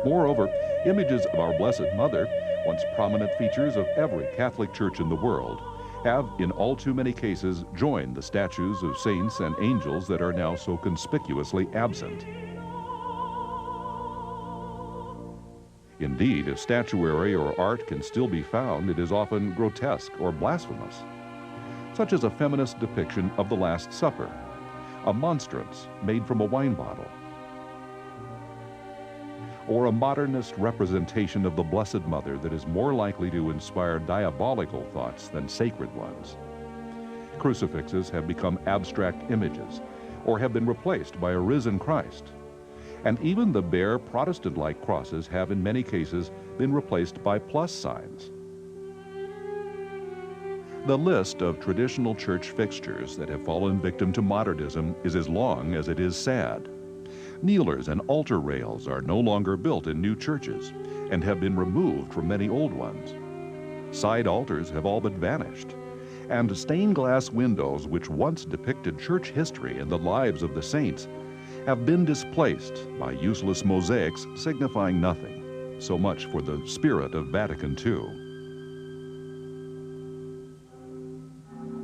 Moreover, images of our Blessed Mother, once prominent features of every Catholic church in the world, have, in all too many cases, joined the statues of saints and angels that are now so conspicuously absent. Indeed, if statuary or art can still be found, it is often grotesque or blasphemous, such as a feminist depiction of the Last Supper, a monstrance made from a wine bottle, or a modernist representation of the Blessed Mother that is more likely to inspire diabolical thoughts than sacred ones. Crucifixes have become abstract images or have been replaced by a risen Christ. And even the bare Protestant-like crosses have in many cases been replaced by plus signs. The list of traditional church fixtures that have fallen victim to modernism is as long as it is sad. Kneelers and altar rails are no longer built in new churches and have been removed from many old ones. Side altars have all but vanished, and stained glass windows which once depicted church history and the lives of the saints have been displaced by useless mosaics signifying nothing. So much for the spirit of Vatican II.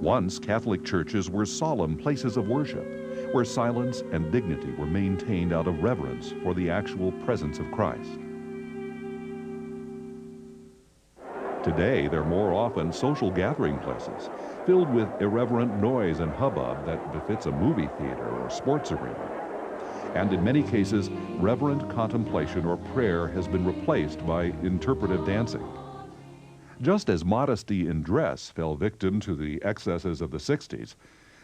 Once, Catholic churches were solemn places of worship, where silence and dignity were maintained out of reverence for the actual presence of Christ. Today, they're more often social gathering places, filled with irreverent noise and hubbub that befits a movie theater or sports arena. And in many cases, reverent contemplation or prayer has been replaced by interpretive dancing. Just as modesty in dress fell victim to the excesses of the 60s,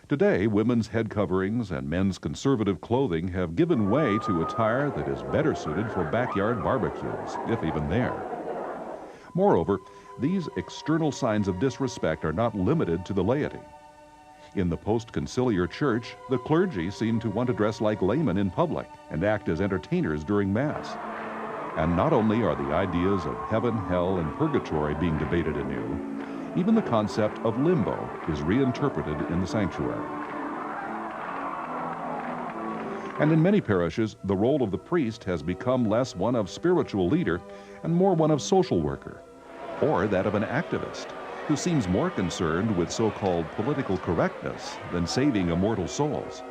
today women's head coverings and men's conservative clothing have given way to attire that is better suited for backyard barbecues, if even there. Moreover, these external signs of disrespect are not limited to the laity. In the post-conciliar church, the clergy seem to want to dress like laymen in public and act as entertainers during Mass. And not only are the ideas of heaven, hell, and purgatory being debated anew, even the concept of limbo is reinterpreted in the sanctuary. And in many parishes, the role of the priest has become less one of spiritual leader and more one of social worker, or that of an activist, who seems more concerned with so-called political correctness than saving immortal souls.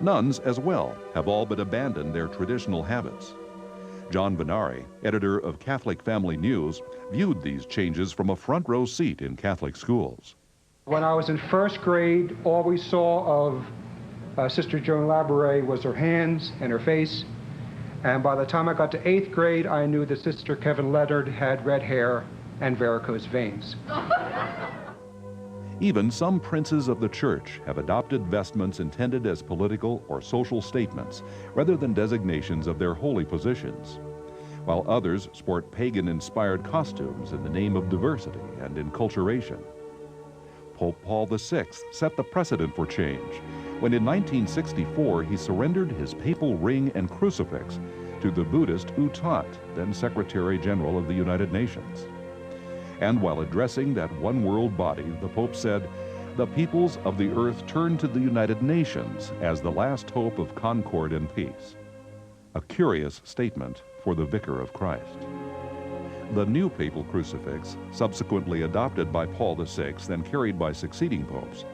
Nuns, as well, have all but abandoned their traditional habits. John Benari, editor of Catholic Family News, viewed these changes from a front row seat in Catholic schools. When I was in first grade, all we saw of Sister Joan Labouré was her hands and her face. And by the time I got to 8th grade, I knew that Sister Kevin Leonard had red hair and varicose veins. Even some princes of the church have adopted vestments intended as political or social statements rather than designations of their holy positions, while others sport pagan-inspired costumes in the name of diversity and enculturation. Pope Paul VI set the precedent for change when in 1964 he surrendered his papal ring and crucifix to the Buddhist U Thant, then Secretary General of the United Nations. And while addressing that one world body, the Pope said, "The peoples of the earth turn to the United Nations as the last hope of concord and peace." A curious statement for the Vicar of Christ. The new papal crucifix, subsequently adopted by Paul VI and carried by succeeding popes,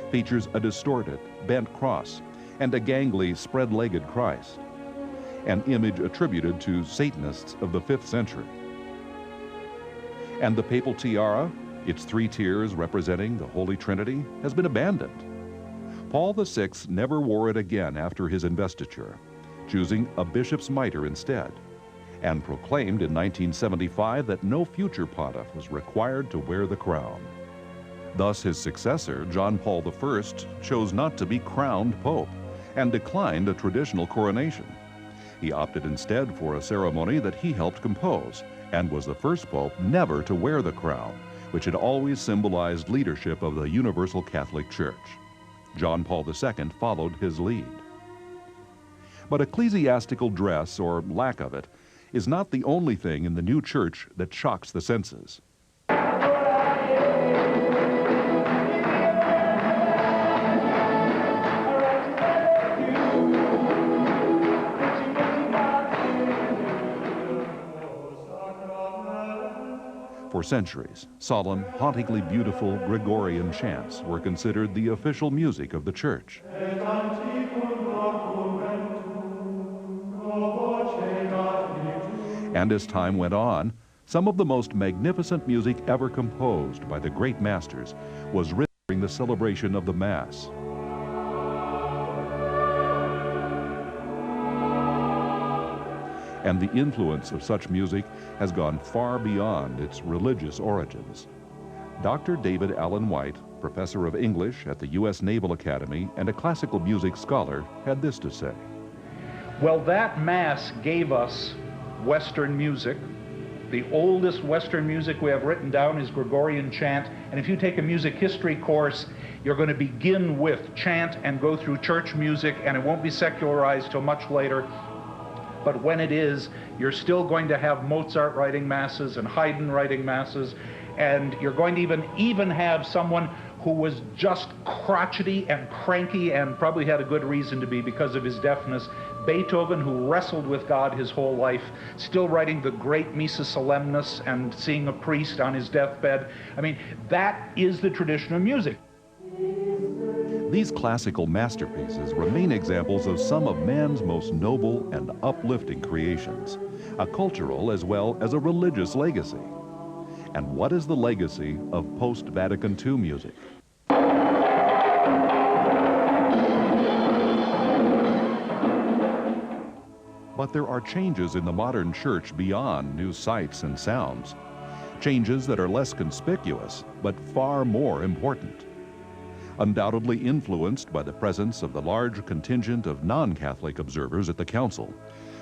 features a distorted, bent cross and a gangly, spread-legged Christ, an image attributed to Satanists of the 5th century. And the papal tiara, its 3 tiers representing the Holy Trinity, has been abandoned. Paul VI never wore it again after his investiture, choosing a bishop's mitre instead, and proclaimed in 1975 that no future pontiff was required to wear the crown. Thus his successor, John Paul I, chose not to be crowned pope and declined a traditional coronation. He opted instead for a ceremony that he helped compose, and was the first pope never to wear the crown, which had always symbolized leadership of the Universal Catholic Church. John Paul II followed his lead. But ecclesiastical dress, or lack of it, is not the only thing in the new church that shocks the senses. For centuries, solemn, hauntingly beautiful Gregorian chants were considered the official music of the Church. And as time went on, some of the most magnificent music ever composed by the great masters was written during the celebration of the Mass. And the influence of such music has gone far beyond its religious origins. Dr. David Allen White, professor of English at the U.S. Naval Academy and a classical music scholar, had this to say. Well, that Mass gave us Western music. The oldest Western music we have written down is Gregorian chant, and if you take a music history course, you're going to begin with chant and go through church music, and it won't be secularized till much later. But when it is, you're still going to have Mozart writing masses and Haydn writing masses, and you're going to even have someone who was just crotchety and cranky and probably had a good reason to be because of his deafness. Beethoven, who wrestled with God his whole life, still writing the great Missa Solemnis and seeing a priest on his deathbed. I mean, that is the tradition of music. These classical masterpieces remain examples of some of man's most noble and uplifting creations, a cultural as well as a religious legacy. And what is the legacy of post-Vatican II music? But there are changes in the modern church beyond new sights and sounds. Changes that are less conspicuous, but far more important. Undoubtedly influenced by the presence of the large contingent of non-Catholic observers at the Council,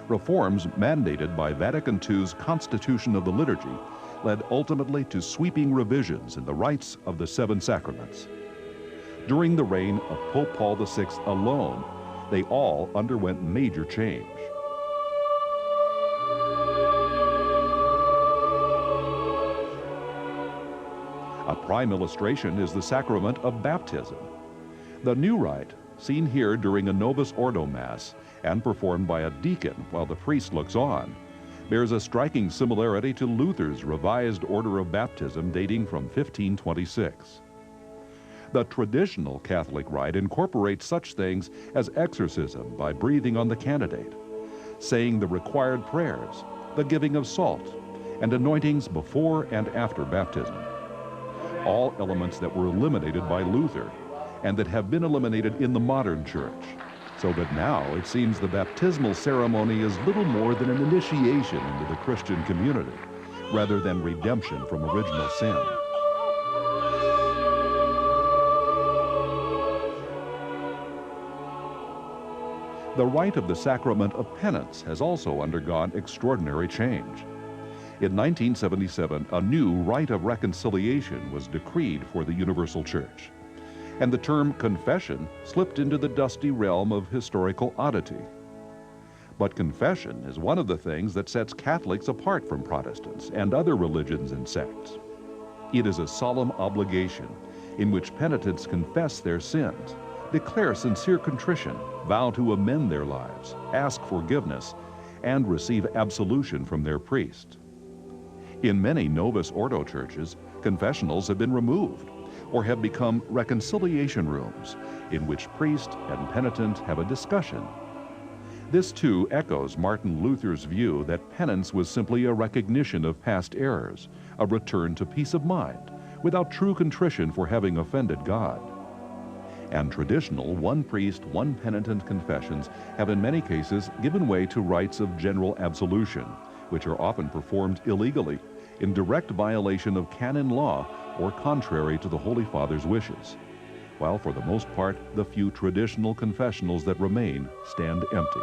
reforms mandated by Vatican II's Constitution of the Liturgy led ultimately to sweeping revisions in the rites of the seven sacraments. During the reign of Pope Paul VI alone, they all underwent major change. A prime illustration is the sacrament of baptism. The new rite, seen here during a Novus Ordo Mass and performed by a deacon while the priest looks on, bears a striking similarity to Luther's revised order of baptism dating from 1526. The traditional Catholic rite incorporates such things as exorcism by breathing on the candidate, saying the required prayers, the giving of salt, and anointings before and after baptism. All elements that were eliminated by Luther and that have been eliminated in the modern church, so that now it seems the baptismal ceremony is little more than an initiation into the Christian community, rather than redemption from original sin. The rite of the sacrament of penance has also undergone extraordinary change. In 1977, a new rite of reconciliation was decreed for the Universal Church, and the term confession slipped into the dusty realm of historical oddity. But confession is one of the things that sets Catholics apart from Protestants and other religions and sects. It is a solemn obligation in which penitents confess their sins, declare sincere contrition, vow to amend their lives, ask forgiveness, and receive absolution from their priest. In many Novus Ordo churches, confessionals have been removed or have become reconciliation rooms in which priest and penitent have a discussion. This too echoes Martin Luther's view that penance was simply a recognition of past errors, a return to peace of mind, without true contrition for having offended God. And traditional one priest, one penitent confessions have in many cases given way to rites of general absolution, which are often performed illegally, in direct violation of canon law or contrary to the Holy Father's wishes, while for the most part, the few traditional confessionals that remain stand empty.